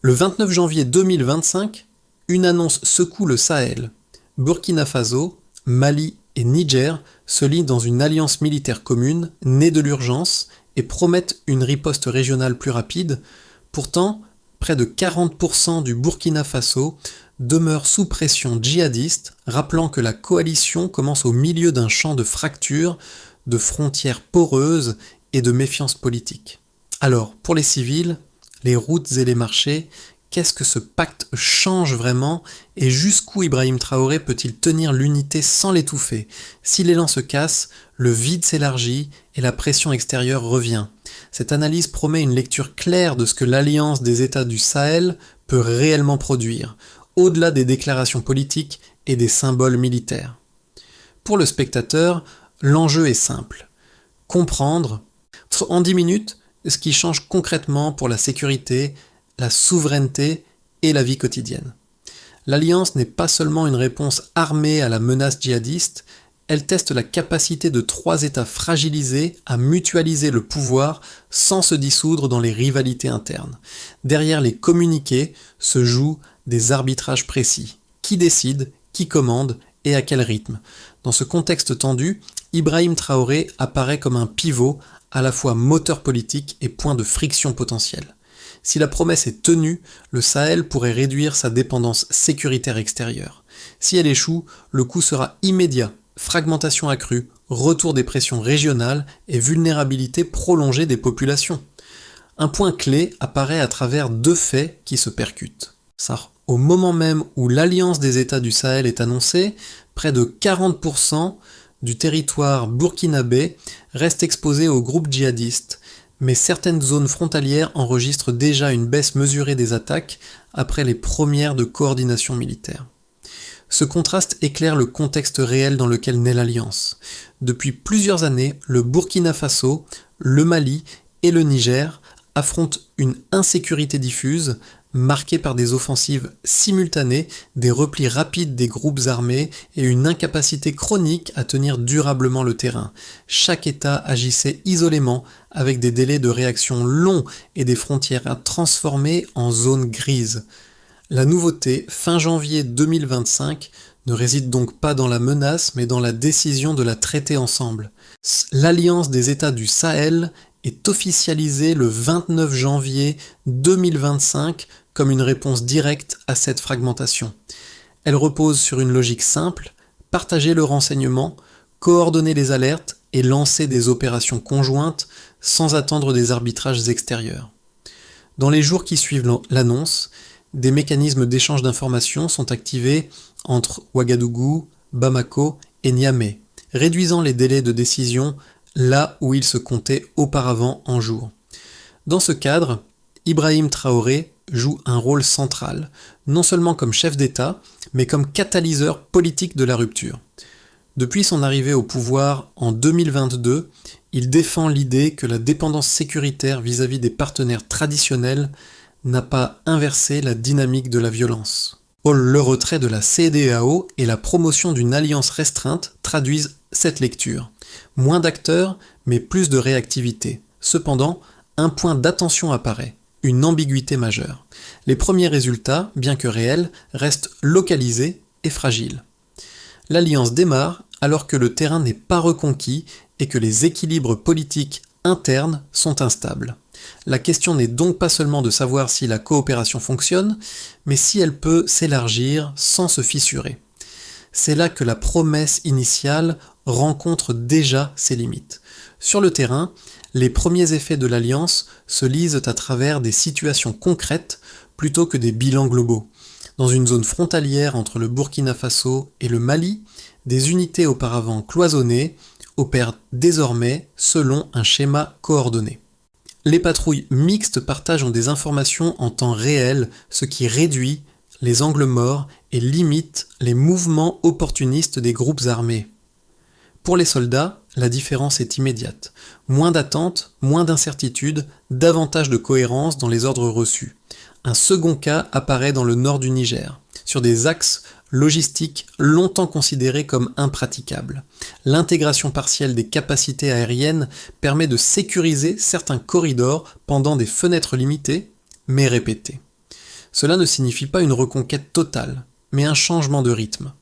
Le 29 janvier 2025, une annonce secoue le Sahel. Burkina Faso, Mali et Niger se lient dans une alliance militaire commune, née de l'urgence, et promettent une riposte régionale plus rapide. Pourtant, près de 40% du Burkina Faso demeure sous pression djihadiste, rappelant que la coalition commence au milieu d'un champ de fractures, de frontières poreuses et de méfiance politique. Alors, pour les civils, les routes et les marchés, qu'est-ce que ce pacte change vraiment et jusqu'où Ibrahim Traoré peut-il tenir l'unité sans l'étouffer? Si l'élan se casse, le vide s'élargit et la pression extérieure revient. Cette analyse promet une lecture claire de ce que l'alliance des États du Sahel peut réellement produire, au-delà des déclarations politiques et des symboles militaires. Pour le spectateur, l'enjeu est simple. Comprendre, en 10 minutes, ce qui change concrètement pour la sécurité, la souveraineté et la vie quotidienne. L'Alliance n'est pas seulement une réponse armée à la menace djihadiste, elle teste la capacité de 3 États fragilisés à mutualiser le pouvoir sans se dissoudre dans les rivalités internes. Derrière les communiqués se jouent des arbitrages précis. Qui décide, qui commande et à quel rythme? Dans ce contexte tendu, Ibrahim Traoré apparaît comme un pivot à la fois moteur politique et point de friction potentiel. Si la promesse est tenue, le Sahel pourrait réduire sa dépendance sécuritaire extérieure. Si elle échoue, le coup sera immédiat, fragmentation accrue, retour des pressions régionales et vulnérabilité prolongée des populations. Un point clé apparaît à travers 2 faits qui se percutent. Au moment même où l'alliance des États du Sahel est annoncée, près de 40% du territoire burkinabé reste exposé aux groupes djihadistes, mais certaines zones frontalières enregistrent déjà une baisse mesurée des attaques après les premières de coordination militaire. Ce contraste éclaire le contexte réel dans lequel naît l'Alliance. Depuis plusieurs années, le Burkina Faso, le Mali et le Niger affrontent une insécurité diffuse, marquée par des offensives simultanées, des replis rapides des groupes armés et une incapacité chronique à tenir durablement le terrain. Chaque État agissait isolément, avec des délais de réaction longs et des frontières transformées en zones grises. La nouveauté, fin janvier 2025, ne réside donc pas dans la menace, mais dans la décision de la traiter ensemble. L'Alliance des États du Sahel est officialisée le 29 janvier 2025 comme une réponse directe à cette fragmentation. Elle repose sur une logique simple, partager le renseignement, coordonner les alertes et lancer des opérations conjointes sans attendre des arbitrages extérieurs. Dans les jours qui suivent l'annonce, des mécanismes d'échange d'informations sont activés entre Ouagadougou, Bamako et Niamey, réduisant les délais de décision là où ils se comptaient auparavant en jours. Dans ce cadre, Ibrahim Traoré joue un rôle central, non seulement comme chef d'État, mais comme catalyseur politique de la rupture. Depuis son arrivée au pouvoir en 2022, il défend l'idée que la dépendance sécuritaire vis-à-vis des partenaires traditionnels n'a pas inversé la dynamique de la violence. Le retrait de la CEDEAO et la promotion d'une alliance restreinte traduisent cette lecture. Moins d'acteurs, mais plus de réactivité. Cependant, un point d'attention apparaît, une ambiguïté majeure. Les premiers résultats, bien que réels, restent localisés et fragiles. L'alliance démarre alors que le terrain n'est pas reconquis et que les équilibres politiques internes sont instables. La question n'est donc pas seulement de savoir si la coopération fonctionne, mais si elle peut s'élargir sans se fissurer. C'est là que la promesse initiale rencontre déjà ses limites. Sur le terrain, les premiers effets de l'Alliance se lisent à travers des situations concrètes plutôt que des bilans globaux. Dans une zone frontalière entre le Burkina Faso et le Mali, des unités auparavant cloisonnées opèrent désormais selon un schéma coordonné. Les patrouilles mixtes partagent des informations en temps réel, ce qui réduit les angles morts et limite les mouvements opportunistes des groupes armés. Pour les soldats, la différence est immédiate. Moins d'attente, moins d'incertitude, davantage de cohérence dans les ordres reçus. Un second cas apparaît dans le nord du Niger, sur des axes logistiques longtemps considérés comme impraticables. L'intégration partielle des capacités aériennes permet de sécuriser certains corridors pendant des fenêtres limitées, mais répétées. Cela ne signifie pas une reconquête totale, mais un changement de rythme.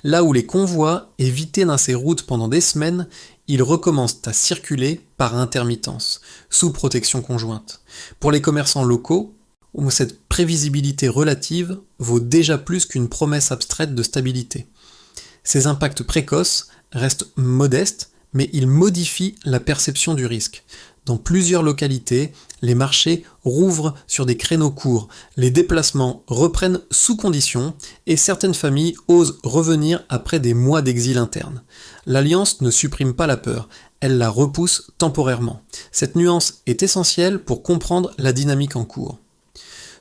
Là où les convois évitaient dans ces routes pendant des semaines, ils recommencent à circuler par intermittence, sous protection conjointe. Pour les commerçants locaux, où cette prévisibilité relative vaut déjà plus qu'une promesse abstraite de stabilité. Ces impacts précoces restent modestes, mais ils modifient la perception du risque. Dans plusieurs localités, les marchés rouvrent sur des créneaux courts, les déplacements reprennent sous conditions et certaines familles osent revenir après des mois d'exil interne. L'Alliance ne supprime pas la peur, elle la repousse temporairement. Cette nuance est essentielle pour comprendre la dynamique en cours.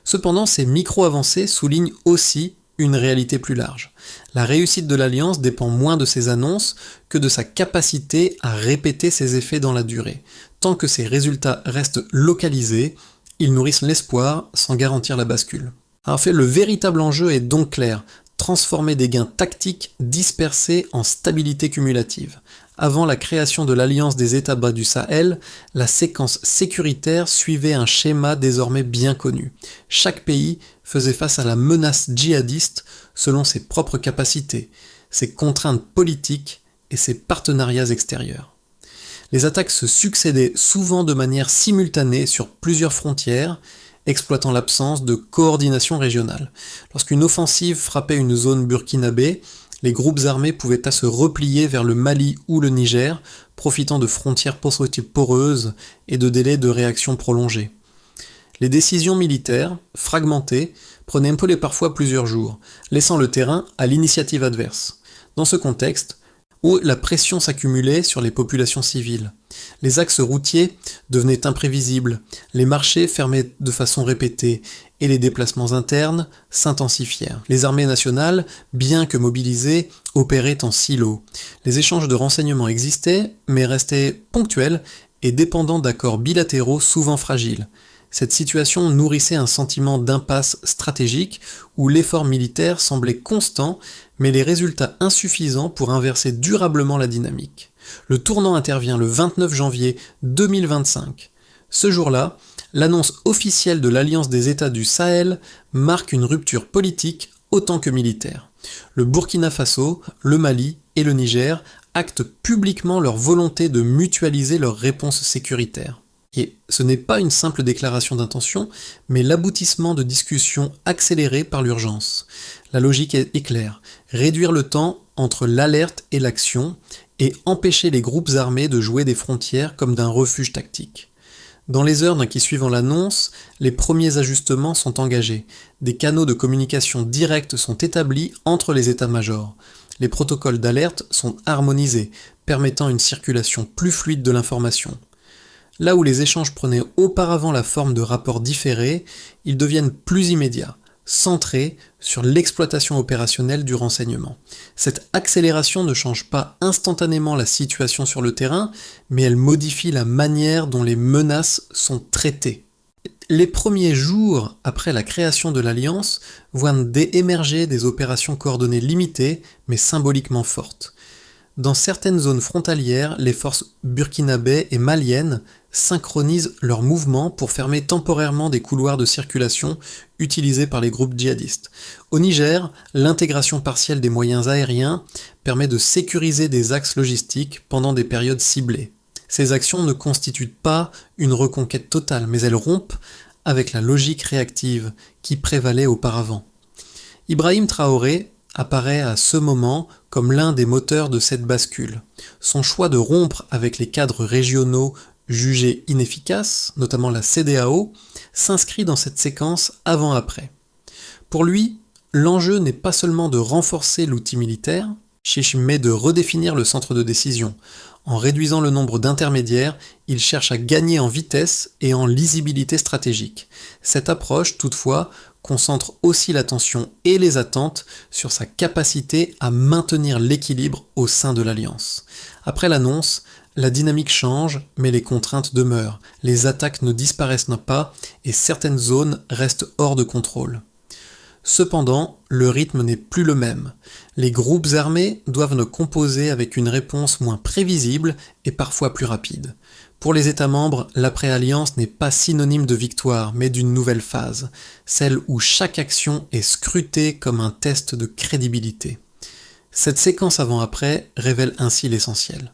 Cependant, ces micro-avancées soulignent aussi une réalité plus large. La réussite de l'Alliance dépend moins de ses annonces que de sa capacité à répéter ses effets dans la durée. Tant que ces résultats restent localisés, ils nourrissent l'espoir sans garantir la bascule. En fait, le véritable enjeu est donc clair, transformer des gains tactiques dispersés en stabilité cumulative. Avant la création de l'Alliance des États bas du Sahel, la séquence sécuritaire suivait un schéma désormais bien connu. Chaque pays faisait face à la menace djihadiste selon ses propres capacités, ses contraintes politiques et ses partenariats extérieurs. Les attaques se succédaient souvent de manière simultanée sur plusieurs frontières, exploitant l'absence de coordination régionale. Lorsqu'une offensive frappait une zone burkinabé, les groupes armés pouvaient se replier vers le Mali ou le Niger, profitant de frontières poreuses et de délais de réaction prolongés. Les décisions militaires, fragmentées, prenaient parfois plusieurs jours, laissant le terrain à l'initiative adverse. Dans ce contexte, où la pression s'accumulait sur les populations civiles. Les axes routiers devenaient imprévisibles, les marchés fermaient de façon répétée, et les déplacements internes s'intensifièrent. Les armées nationales, bien que mobilisées, opéraient en silo. Les échanges de renseignements existaient, mais restaient ponctuels et dépendants d'accords bilatéraux souvent fragiles. Cette situation nourrissait un sentiment d'impasse stratégique où l'effort militaire semblait constant, mais les résultats insuffisants pour inverser durablement la dynamique. Le tournant intervient le 29 janvier 2025. Ce jour-là, l'annonce officielle de l'Alliance des États du Sahel marque une rupture politique autant que militaire. Le Burkina Faso, le Mali et le Niger actent publiquement leur volonté de mutualiser leurs réponses sécuritaires. Et ce n'est pas une simple déclaration d'intention, mais l'aboutissement de discussions accélérées par l'urgence. La logique est claire, réduire le temps entre l'alerte et l'action, et empêcher les groupes armés de jouer des frontières comme d'un refuge tactique. Dans les heures qui suivent l'annonce, les premiers ajustements sont engagés. Des canaux de communication directs sont établis entre les états-majors. Les protocoles d'alerte sont harmonisés, permettant une circulation plus fluide de l'information. Là où les échanges prenaient auparavant la forme de rapports différés, ils deviennent plus immédiats, centrés sur l'exploitation opérationnelle du renseignement. Cette accélération ne change pas instantanément la situation sur le terrain, mais elle modifie la manière dont les menaces sont traitées. Les premiers jours après la création de l'Alliance voient émerger des opérations coordonnées limitées, mais symboliquement fortes. Dans certaines zones frontalières, les forces burkinabées et maliennes synchronisent leurs mouvements pour fermer temporairement des couloirs de circulation utilisés par les groupes djihadistes. Au Niger, l'intégration partielle des moyens aériens permet de sécuriser des axes logistiques pendant des périodes ciblées. Ces actions ne constituent pas une reconquête totale, mais elles rompent avec la logique réactive qui prévalait auparavant. Ibrahim Traoré apparaît à ce moment comme l'un des moteurs de cette bascule. Son choix de rompre avec les cadres régionaux jugés inefficaces, notamment la CEDEAO, s'inscrit dans cette séquence avant-après. Pour lui, l'enjeu n'est pas seulement de renforcer l'outil militaire, mais de redéfinir le centre de décision. En réduisant le nombre d'intermédiaires, il cherche à gagner en vitesse et en lisibilité stratégique. Cette approche, toutefois, concentre aussi l'attention et les attentes sur sa capacité à maintenir l'équilibre au sein de l'Alliance. Après l'annonce, la dynamique change, mais les contraintes demeurent. Les attaques ne disparaissent pas et certaines zones restent hors de contrôle. Cependant, le rythme n'est plus le même. Les groupes armés doivent composer avec une réponse moins prévisible et parfois plus rapide. Pour les États membres, l'après-alliance n'est pas synonyme de victoire, mais d'une nouvelle phase, celle où chaque action est scrutée comme un test de crédibilité. Cette séquence avant-après révèle ainsi l'essentiel.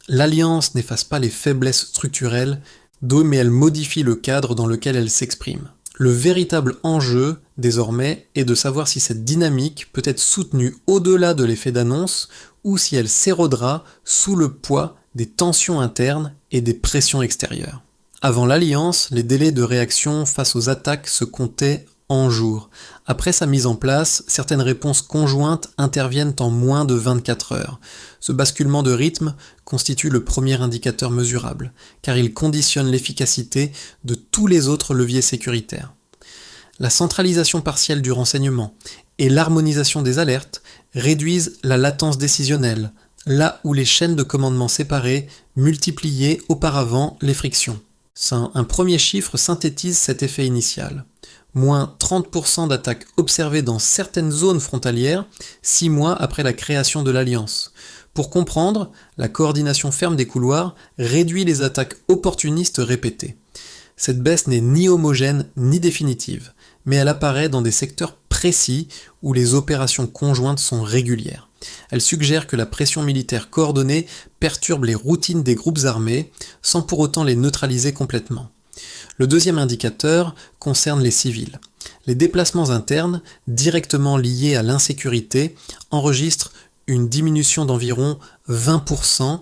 L'alliance n'efface pas les faiblesses structurelles, mais elle modifie le cadre dans lequel elle s'exprime. Le véritable enjeu, désormais, est de savoir si cette dynamique peut être soutenue au-delà de l'effet d'annonce ou si elle s'érodera sous le poids des tensions internes et des pressions extérieures. Avant l'alliance, les délais de réaction face aux attaques se comptaient en jours. Après sa mise en place, certaines réponses conjointes interviennent en moins de 24 heures. Ce basculement de rythme constitue le premier indicateur mesurable, car il conditionne l'efficacité de tous les autres leviers sécuritaires. La centralisation partielle du renseignement et l'harmonisation des alertes réduisent la latence décisionnelle, là où les chaînes de commandement séparées multipliaient auparavant les frictions. Un premier chiffre synthétise cet effet initial. Moins 30% d'attaques observées dans certaines zones frontalières 6 mois après la création de l'Alliance. Pour comprendre, la coordination ferme des couloirs réduit les attaques opportunistes répétées. Cette baisse n'est ni homogène ni définitive, mais elle apparaît dans des secteurs précis où les opérations conjointes sont régulières. Elle suggère que la pression militaire coordonnée perturbe les routines des groupes armés sans pour autant les neutraliser complètement. Le deuxième indicateur concerne les civils. Les déplacements internes, directement liés à l'insécurité, enregistrent une diminution d'environ 20%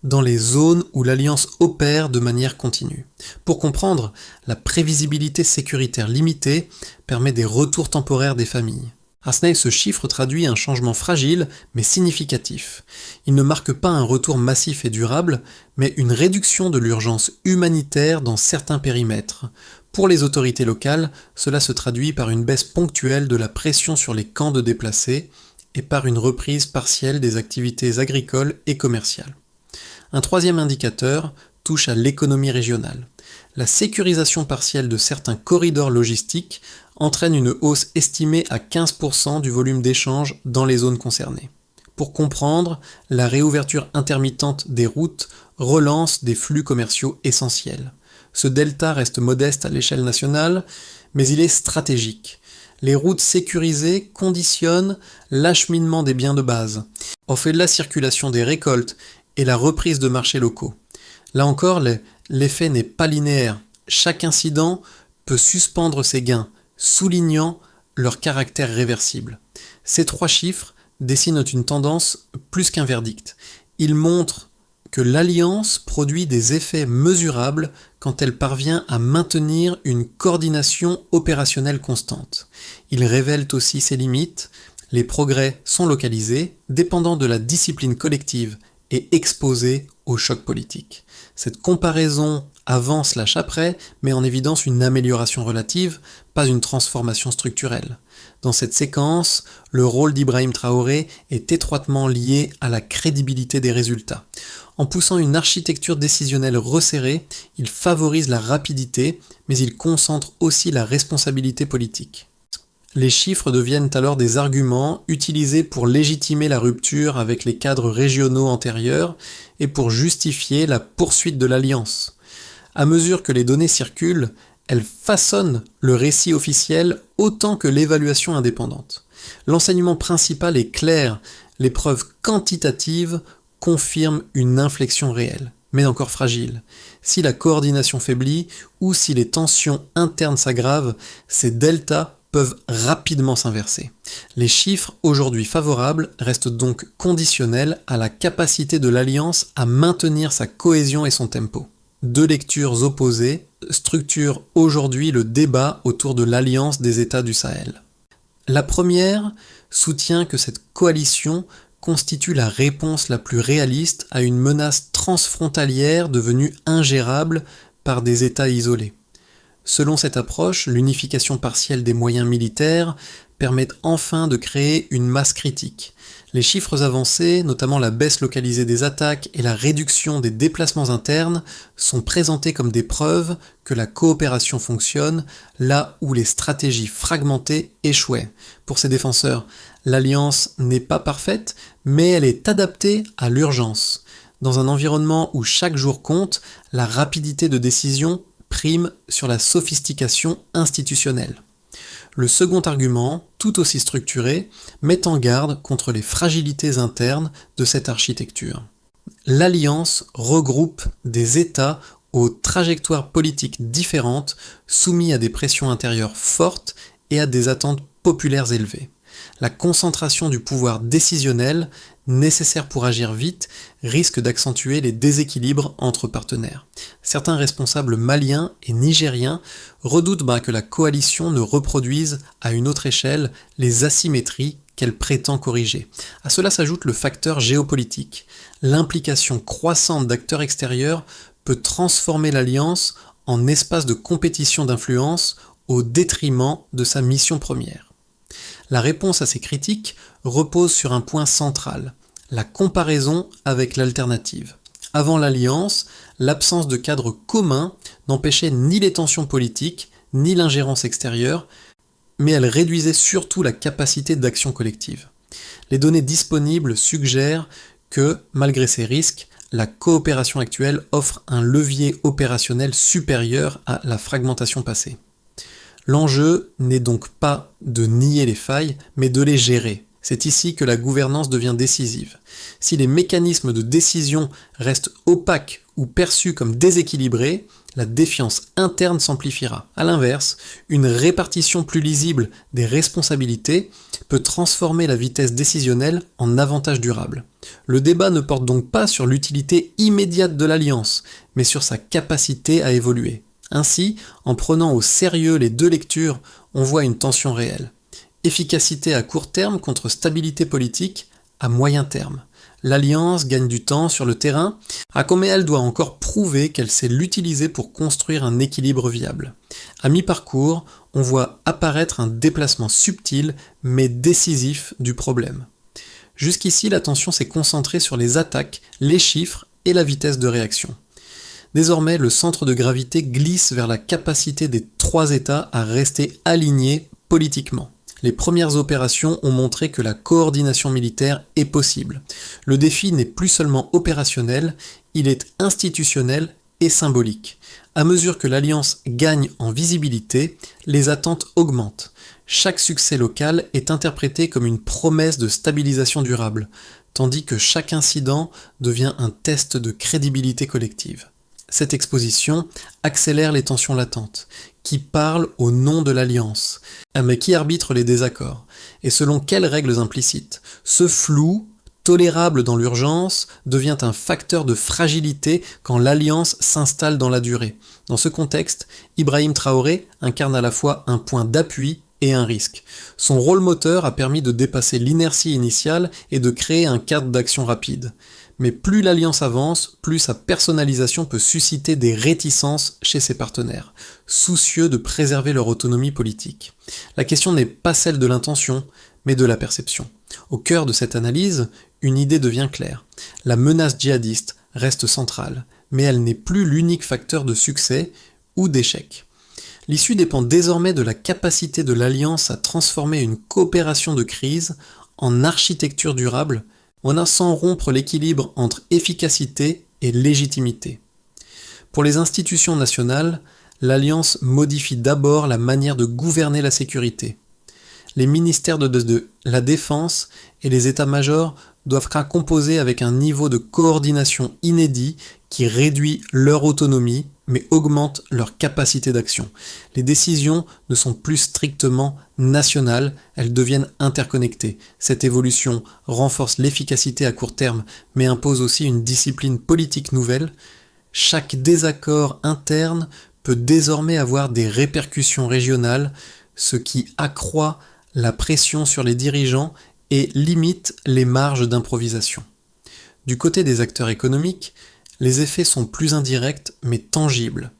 dans les zones où l'Alliance opère de manière continue. Pour comprendre, la prévisibilité sécuritaire limitée permet des retours temporaires des familles. À Snail, ce chiffre traduit un changement fragile mais significatif. Il ne marque pas un retour massif et durable, mais une réduction de l'urgence humanitaire dans certains périmètres. Pour les autorités locales, cela se traduit par une baisse ponctuelle de la pression sur les camps de déplacés et par une reprise partielle des activités agricoles et commerciales. Un troisième indicateur touche à l'économie régionale. La sécurisation partielle de certains corridors logistiques entraîne une hausse estimée à 15% du volume d'échanges dans les zones concernées. Pour comprendre, la réouverture intermittente des routes relance des flux commerciaux essentiels. Ce delta reste modeste à l'échelle nationale, mais il est stratégique. Les routes sécurisées conditionnent l'acheminement des biens de base, en fait de la circulation des récoltes et la reprise de marchés locaux. Là encore, l'effet n'est pas linéaire. Chaque incident peut suspendre ses gains, soulignant leur caractère réversible. Ces trois chiffres dessinent une tendance plus qu'un verdict. Ils montrent que l'Alliance produit des effets mesurables quand elle parvient à maintenir une coordination opérationnelle constante. Ils révèlent aussi ses limites. Les progrès sont localisés, dépendant de la discipline collective et exposés au choc politique. Cette comparaison avant/après met en évidence une amélioration relative, pas une transformation structurelle. Dans cette séquence, le rôle d'Ibrahim Traoré est étroitement lié à la crédibilité des résultats. En poussant une architecture décisionnelle resserrée, il favorise la rapidité, mais il concentre aussi la responsabilité politique. Les chiffres deviennent alors des arguments utilisés pour légitimer la rupture avec les cadres régionaux antérieurs et pour justifier la poursuite de l'alliance. À mesure que les données circulent, elles façonnent le récit officiel autant que l'évaluation indépendante. L'enseignement principal est clair, les preuves quantitatives confirment une inflexion réelle, mais encore fragile. Si la coordination faiblit ou si les tensions internes s'aggravent, ces deltas peuvent rapidement s'inverser. Les chiffres aujourd'hui favorables restent donc conditionnels à la capacité de l'Alliance à maintenir sa cohésion et son tempo. Deux lectures opposées structurent aujourd'hui le débat autour de l'Alliance des États du Sahel. La première soutient que cette coalition constitue la réponse la plus réaliste à une menace transfrontalière devenue ingérable par des États isolés. Selon cette approche, l'unification partielle des moyens militaires permet enfin de créer une masse critique. Les chiffres avancés, notamment la baisse localisée des attaques et la réduction des déplacements internes, sont présentés comme des preuves que la coopération fonctionne là où les stratégies fragmentées échouaient. Pour ces défenseurs, l'alliance n'est pas parfaite, mais elle est adaptée à l'urgence. Dans un environnement où chaque jour compte, la rapidité de décision prime sur la sophistication institutionnelle. Le second argument, tout aussi structuré, met en garde contre les fragilités internes de cette architecture. L'Alliance regroupe des États aux trajectoires politiques différentes, soumis à des pressions intérieures fortes et à des attentes populaires élevées. La concentration du pouvoir décisionnel, nécessaire pour agir vite, risque d'accentuer les déséquilibres entre partenaires. Certains responsables maliens et nigériens redoutent que la coalition ne reproduise à une autre échelle les asymétries qu'elle prétend corriger. À cela s'ajoute le facteur géopolitique. L'implication croissante d'acteurs extérieurs peut transformer l'alliance en espace de compétition d'influence au détriment de sa mission première. La réponse à ces critiques repose sur un point central, la comparaison avec l'alternative. Avant l'alliance, l'absence de cadre commun n'empêchait ni les tensions politiques, ni l'ingérence extérieure, mais elle réduisait surtout la capacité d'action collective. Les données disponibles suggèrent que, malgré ces risques, la coopération actuelle offre un levier opérationnel supérieur à la fragmentation passée. L'enjeu n'est donc pas de nier les failles, mais de les gérer. C'est ici que la gouvernance devient décisive. Si les mécanismes de décision restent opaques ou perçus comme déséquilibrés, la défiance interne s'amplifiera. A l'inverse, une répartition plus lisible des responsabilités peut transformer la vitesse décisionnelle en avantage durable. Le débat ne porte donc pas sur l'utilité immédiate de l'alliance, mais sur sa capacité à évoluer. Ainsi, en prenant au sérieux les deux lectures, on voit une tension réelle. Efficacité à court terme contre stabilité politique à moyen terme. L'Alliance gagne du temps sur le terrain, mais elle doit encore prouver qu'elle sait l'utiliser pour construire un équilibre viable. À mi-parcours, on voit apparaître un déplacement subtil mais décisif du problème. Jusqu'ici, l'attention s'est concentrée sur les attaques, les chiffres et la vitesse de réaction. Désormais, le centre de gravité glisse vers la capacité des trois États à rester alignés politiquement. Les premières opérations ont montré que la coordination militaire est possible. Le défi n'est plus seulement opérationnel, il est institutionnel et symbolique. À mesure que l'Alliance gagne en visibilité, les attentes augmentent. Chaque succès local est interprété comme une promesse de stabilisation durable, tandis que chaque incident devient un test de crédibilité collective. Cette exposition accélère les tensions latentes. Qui parle au nom de l'Alliance, mais qui arbitre les désaccords, et selon quelles règles implicites. Ce flou, tolérable dans l'urgence, devient un facteur de fragilité quand l'Alliance s'installe dans la durée. Dans ce contexte, Ibrahim Traoré incarne à la fois un point d'appui et un risque. Son rôle moteur a permis de dépasser l'inertie initiale et de créer un cadre d'action rapide. Mais plus l'alliance avance, plus sa personnalisation peut susciter des réticences chez ses partenaires, soucieux de préserver leur autonomie politique. La question n'est pas celle de l'intention, mais de la perception. Au cœur de cette analyse, une idée devient claire. La menace djihadiste reste centrale, mais elle n'est plus l'unique facteur de succès ou d'échec. L'issue dépend désormais de la capacité de l'Alliance à transformer une coopération de crise en architecture durable, sans rompre l'équilibre entre efficacité et légitimité. Pour les institutions nationales, l'Alliance modifie d'abord la manière de gouverner la sécurité. Les ministères de la Défense et les états-majors doivent composer avec un niveau de coordination inédit qui réduit leur autonomie mais augmente leur capacité d'action. Les décisions ne sont plus strictement nationales, elles deviennent interconnectées. Cette évolution renforce l'efficacité à court terme, mais impose aussi une discipline politique nouvelle. Chaque désaccord interne peut désormais avoir des répercussions régionales, ce qui accroît la pression sur les dirigeants et limite les marges d'improvisation. Du côté des acteurs économiques, les effets sont plus indirects mais tangibles.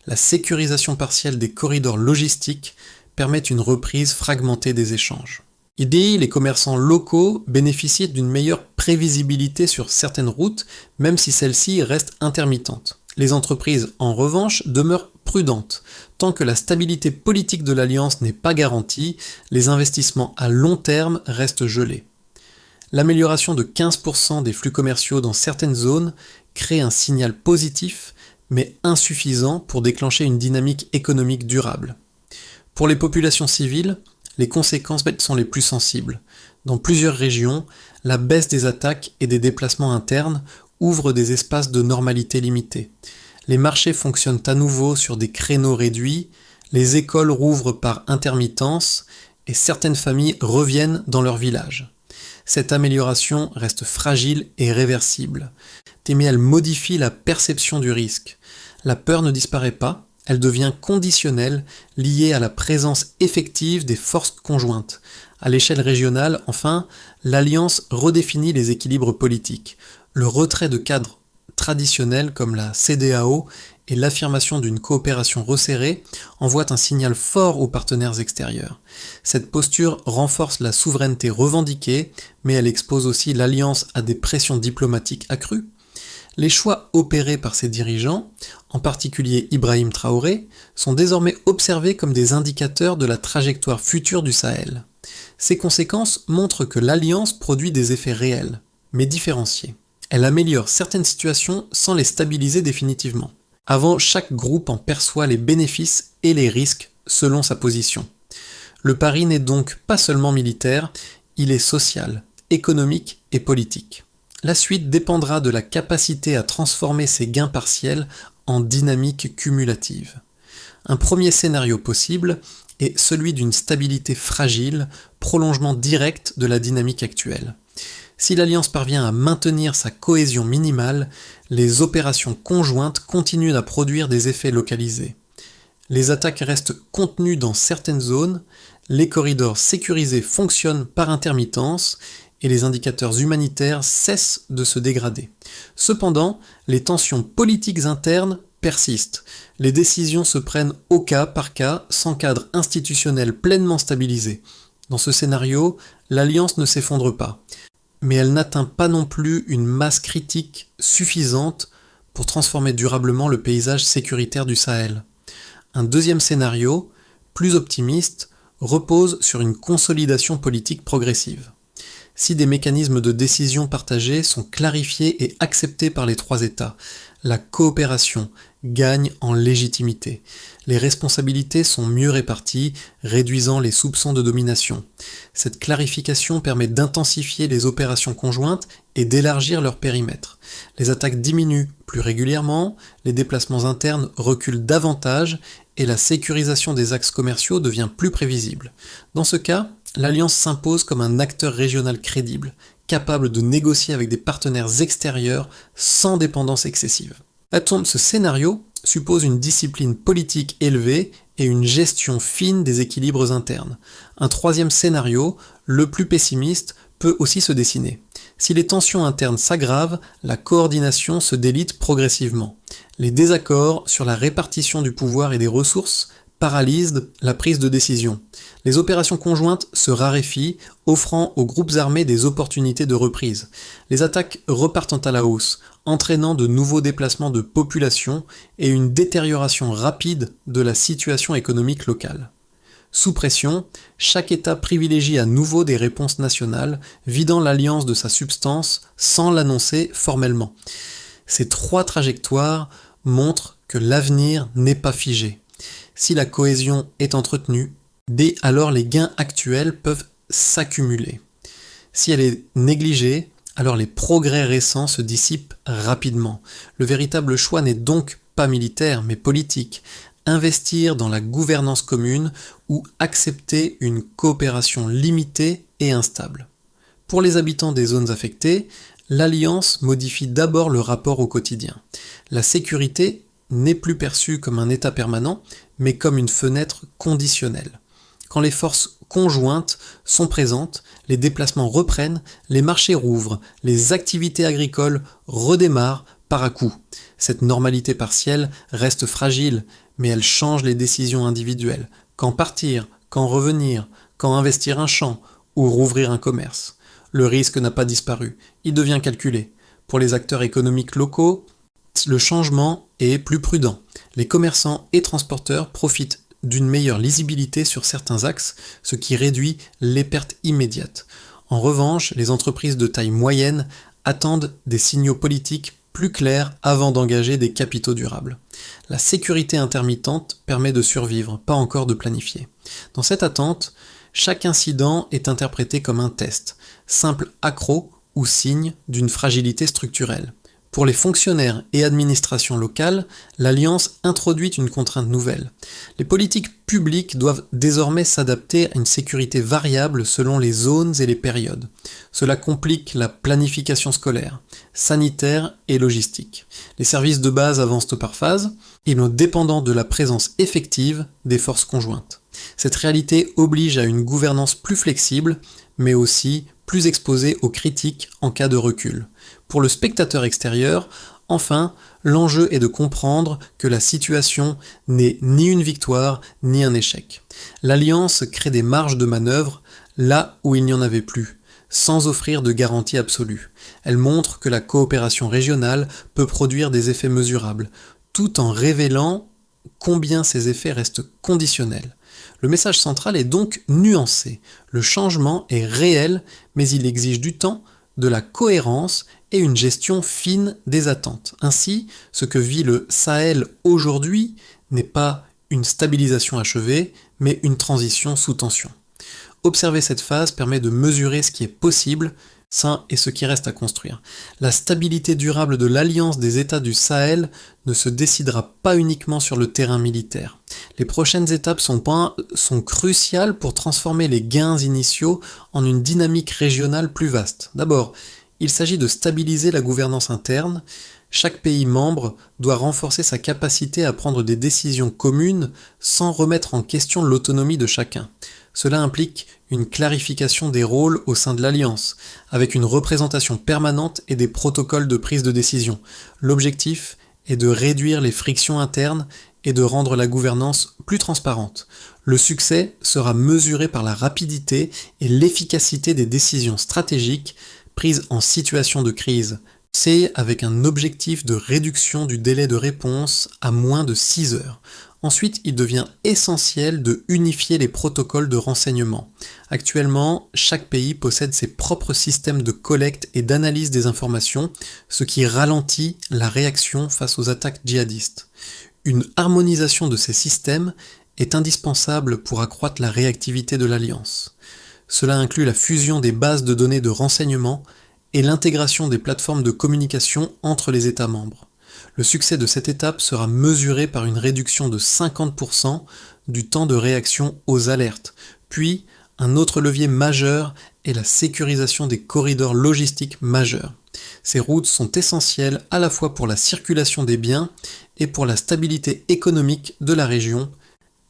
La sécurisation partielle des corridors logistiques permet une reprise fragmentée des échanges. Ici, les commerçants locaux bénéficient d'une meilleure prévisibilité sur certaines routes, même si celles-ci restent intermittentes. Les entreprises, en revanche, demeurent prudentes. Tant que la stabilité politique de l'Alliance n'est pas garantie, les investissements à long terme restent gelés. L'amélioration de 15% des flux commerciaux dans certaines zones crée un signal positif, mais insuffisant pour déclencher une dynamique économique durable. Pour les populations civiles, les conséquences sont les plus sensibles. Dans plusieurs régions, la baisse des attaques et des déplacements internes ouvre des espaces de normalité limités. Les marchés fonctionnent à nouveau sur des créneaux réduits, les écoles rouvrent par intermittence et certaines familles reviennent dans leur village. Cette amélioration reste fragile et réversible, mais elle modifie la perception du risque. La peur ne disparaît pas, elle devient conditionnelle, liée à la présence effective des forces conjointes. À l'échelle régionale, enfin, l'alliance redéfinit les équilibres politiques. Le retrait de cadres traditionnels comme la CEDEAO et l'affirmation d'une coopération resserrée envoient un signal fort aux partenaires extérieurs. Cette posture renforce la souveraineté revendiquée, mais elle expose aussi l'alliance à des pressions diplomatiques accrues. Les choix opérés par ces dirigeants, en particulier Ibrahim Traoré, sont désormais observés comme des indicateurs de la trajectoire future du Sahel. Ces conséquences montrent que l'alliance produit des effets réels, mais différenciés. Elle améliore certaines situations sans les stabiliser définitivement. Avant, chaque groupe en perçoit les bénéfices et les risques selon sa position. Le pari n'est donc pas seulement militaire, il est social, économique et politique. La suite dépendra de la capacité à transformer ces gains partiels en dynamique cumulative. Un premier scénario possible est celui d'une stabilité fragile, prolongement direct de la dynamique actuelle. Si l'Alliance parvient à maintenir sa cohésion minimale, les opérations conjointes continuent à produire des effets localisés. Les attaques restent contenues dans certaines zones, les corridors sécurisés fonctionnent par intermittence, et les indicateurs humanitaires cessent de se dégrader. Cependant, les tensions politiques internes persistent. Les décisions se prennent au cas par cas, sans cadre institutionnel pleinement stabilisé. Dans ce scénario, l'alliance ne s'effondre pas, mais elle n'atteint pas non plus une masse critique suffisante pour transformer durablement le paysage sécuritaire du Sahel. Un deuxième scénario, plus optimiste, repose sur une consolidation politique progressive. Si des mécanismes de décision partagés sont clarifiés et acceptés par les trois États, la coopération gagne en légitimité. Les responsabilités sont mieux réparties, réduisant les soupçons de domination. Cette clarification permet d'intensifier les opérations conjointes et d'élargir leur périmètre. Les attaques diminuent plus régulièrement, les déplacements internes reculent davantage et la sécurisation des axes commerciaux devient plus prévisible. Dans ce cas, l'Alliance s'impose comme un acteur régional crédible, capable de négocier avec des partenaires extérieurs sans dépendance excessive. Ce scénario suppose une discipline politique élevée et une gestion fine des équilibres internes. Un troisième scénario, le plus pessimiste, peut aussi se dessiner. Si les tensions internes s'aggravent, la coordination se délite progressivement. Les désaccords sur la répartition du pouvoir et des ressources paralysent la prise de décision. Les opérations conjointes se raréfient, offrant aux groupes armés des opportunités de reprise. Les attaques repartent à la hausse, entraînant de nouveaux déplacements de population et une détérioration rapide de la situation économique locale. Sous pression, chaque État privilégie à nouveau des réponses nationales, vidant l'alliance de sa substance sans l'annoncer formellement. Ces trois trajectoires montrent que l'avenir n'est pas figé. Si la cohésion est entretenue, alors les gains actuels peuvent s'accumuler. Si elle est négligée, alors les progrès récents se dissipent rapidement. Le véritable choix n'est donc pas militaire, mais politique. Investir dans la gouvernance commune ou accepter une coopération limitée et instable. Pour les habitants des zones affectées, l'alliance modifie d'abord le rapport au quotidien. La sécurité n'est plus perçue comme un état permanent, mais comme une fenêtre conditionnelle. Quand les forces conjointes sont présentes, les déplacements reprennent, les marchés rouvrent, les activités agricoles redémarrent par à-coups. Cette normalité partielle reste fragile, mais elle change les décisions individuelles. Quand partir, quand revenir, quand investir un champ ou rouvrir un commerce. Le risque n'a pas disparu, il devient calculé. Pour les acteurs économiques locaux, le changement est plus prudent. Les commerçants et transporteurs profitent d'une meilleure lisibilité sur certains axes, ce qui réduit les pertes immédiates. En revanche, les entreprises de taille moyenne attendent des signaux politiques plus clairs avant d'engager des capitaux durables. La sécurité intermittente permet de survivre, pas encore de planifier. Dans cette attente, chaque incident est interprété comme un test, simple accroc ou signe d'une fragilité structurelle. Pour les fonctionnaires et administrations locales, l'Alliance introduit une contrainte nouvelle. Les politiques publiques doivent désormais s'adapter à une sécurité variable selon les zones et les périodes. Cela complique la planification scolaire, sanitaire et logistique. Les services de base avancent par phase, ils sont dépendants de la présence effective des forces conjointes. Cette réalité oblige à une gouvernance plus flexible, mais aussi plus exposée aux critiques en cas de recul. Pour le spectateur extérieur, enfin, l'enjeu est de comprendre que la situation n'est ni une victoire ni un échec. L'Alliance crée des marges de manœuvre là où il n'y en avait plus, sans offrir de garantie absolue. Elle montre que la coopération régionale peut produire des effets mesurables, tout en révélant combien ces effets restent conditionnels. Le message central est donc nuancé. Le changement est réel, mais il exige du temps, de la cohérence et une gestion fine des attentes. Ainsi, ce que vit le Sahel aujourd'hui n'est pas une stabilisation achevée, mais une transition sous tension. Observer cette phase permet de mesurer ce qui est possible, et ce qui reste à construire. La stabilité durable de l'alliance des États du Sahel ne se décidera pas uniquement sur le terrain militaire. Les prochaines étapes sont cruciales pour transformer les gains initiaux en une dynamique régionale plus vaste. D'abord, il s'agit de stabiliser la gouvernance interne. Chaque pays membre doit renforcer sa capacité à prendre des décisions communes sans remettre en question l'autonomie de chacun. Cela implique une clarification des rôles au sein de l'Alliance, avec une représentation permanente et des protocoles de prise de décision. L'objectif est de réduire les frictions internes et de rendre la gouvernance plus transparente. Le succès sera mesuré par la rapidité et l'efficacité des décisions stratégiques prises en situation de crise. C'est avec un objectif de réduction du délai de réponse à moins de 6 heures. Ensuite, il devient essentiel de unifier les protocoles de renseignement. Actuellement, chaque pays possède ses propres systèmes de collecte et d'analyse des informations, ce qui ralentit la réaction face aux attaques djihadistes. Une harmonisation de ces systèmes est indispensable pour accroître la réactivité de l'Alliance. Cela inclut la fusion des bases de données de renseignement et l'intégration des plateformes de communication entre les États membres. Le succès de cette étape sera mesuré par une réduction de 50% du temps de réaction aux alertes. Puis, un autre levier majeur est la sécurisation des corridors logistiques majeurs. Ces routes sont essentielles à la fois pour la circulation des biens et pour la stabilité économique de la région.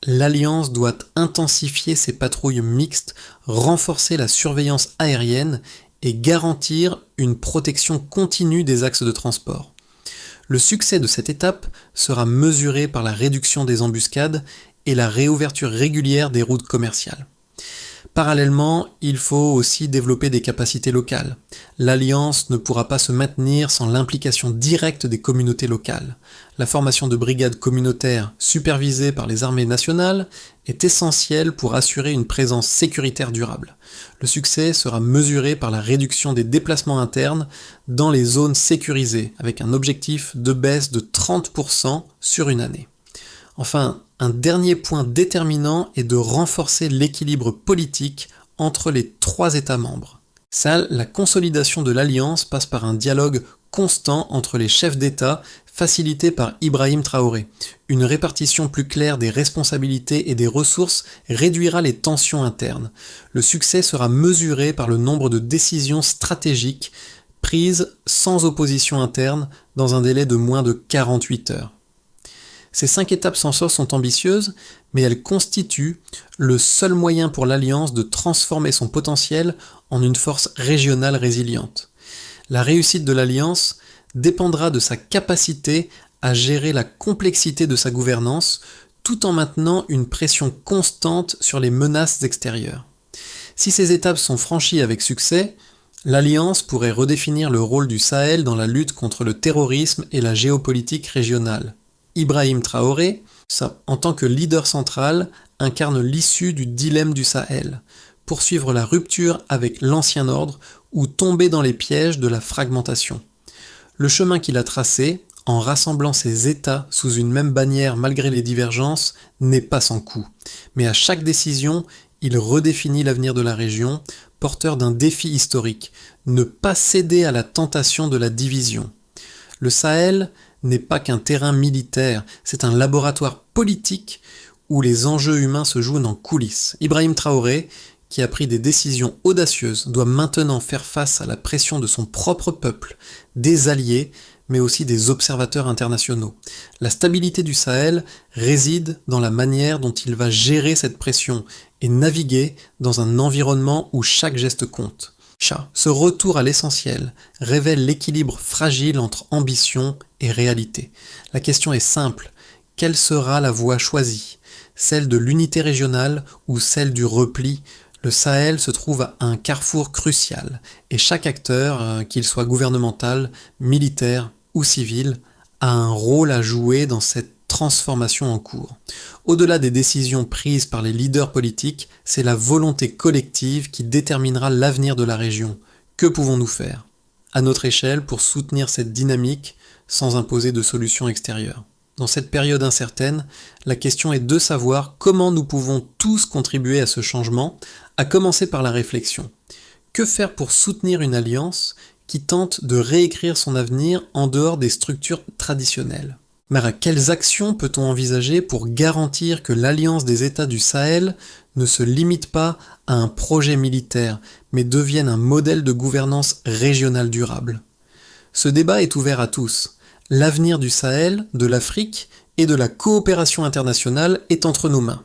L'Alliance doit intensifier ses patrouilles mixtes, renforcer la surveillance aérienne et garantir une protection continue des axes de transport. Le succès de cette étape sera mesuré par la réduction des embuscades et la réouverture régulière des routes commerciales. Parallèlement, il faut aussi développer des capacités locales. L'Alliance ne pourra pas se maintenir sans l'implication directe des communautés locales. La formation de brigades communautaires supervisées par les armées nationales est essentielle pour assurer une présence sécuritaire durable. Le succès sera mesuré par la réduction des déplacements internes dans les zones sécurisées, avec un objectif de baisse de 30% sur une année. Enfin, un dernier point déterminant est de renforcer l'équilibre politique entre les 3 États membres. La consolidation de l'Alliance passe par un dialogue constant entre les chefs d'État, facilité par Ibrahim Traoré. Une répartition plus claire des responsabilités et des ressources réduira les tensions internes. Le succès sera mesuré par le nombre de décisions stratégiques prises sans opposition interne dans un délai de moins de 48 heures. Ces 5 étapes sans sauce sont ambitieuses, mais elles constituent le seul moyen pour l'Alliance de transformer son potentiel en une force régionale résiliente. La réussite de l'Alliance dépendra de sa capacité à gérer la complexité de sa gouvernance, tout en maintenant une pression constante sur les menaces extérieures. Si ces étapes sont franchies avec succès, l'Alliance pourrait redéfinir le rôle du Sahel dans la lutte contre le terrorisme et la géopolitique régionale. Ibrahim Traoré, en tant que leader central, incarne l'issue du dilemme du Sahel. poursuivre la rupture avec l'ancien ordre ou tomber dans les pièges de la fragmentation. Le chemin qu'il a tracé, en rassemblant ces États sous une même bannière malgré les divergences, n'est pas sans coût. Mais à chaque décision, il redéfinit l'avenir de la région, porteur d'un défi historique, ne pas céder à la tentation de la division. Le Sahel n'est pas qu'un terrain militaire, c'est un laboratoire politique où les enjeux humains se jouent en coulisses. Ibrahim Traoré, qui a pris des décisions audacieuses, doit maintenant faire face à la pression de son propre peuple, des alliés, mais aussi des observateurs internationaux. La stabilité du Sahel réside dans la manière dont il va gérer cette pression et naviguer dans un environnement où chaque geste compte. Ce retour à l'essentiel révèle l'équilibre fragile entre ambition et réalité. La question est simple, quelle sera la voie choisie ? Celle de l'unité régionale ou celle du repli ? Le Sahel se trouve à un carrefour crucial et chaque acteur, qu'il soit gouvernemental, militaire ou civil, a un rôle à jouer dans cette transformation en cours. Au-delà des décisions prises par les leaders politiques, c'est la volonté collective qui déterminera l'avenir de la région. Que pouvons-nous faire, à notre échelle, pour soutenir cette dynamique sans imposer de solutions extérieures ? Dans cette période incertaine, la question est de savoir comment nous pouvons tous contribuer à ce changement, à commencer par la réflexion. Que faire pour soutenir une alliance qui tente de réécrire son avenir en dehors des structures traditionnelles ? Mais quelles actions peut-on envisager pour garantir que l'alliance des États du Sahel ne se limite pas à un projet militaire, mais devienne un modèle de gouvernance régionale durable ? Ce débat est ouvert à tous. L'avenir du Sahel, de l'Afrique et de la coopération internationale est entre nos mains.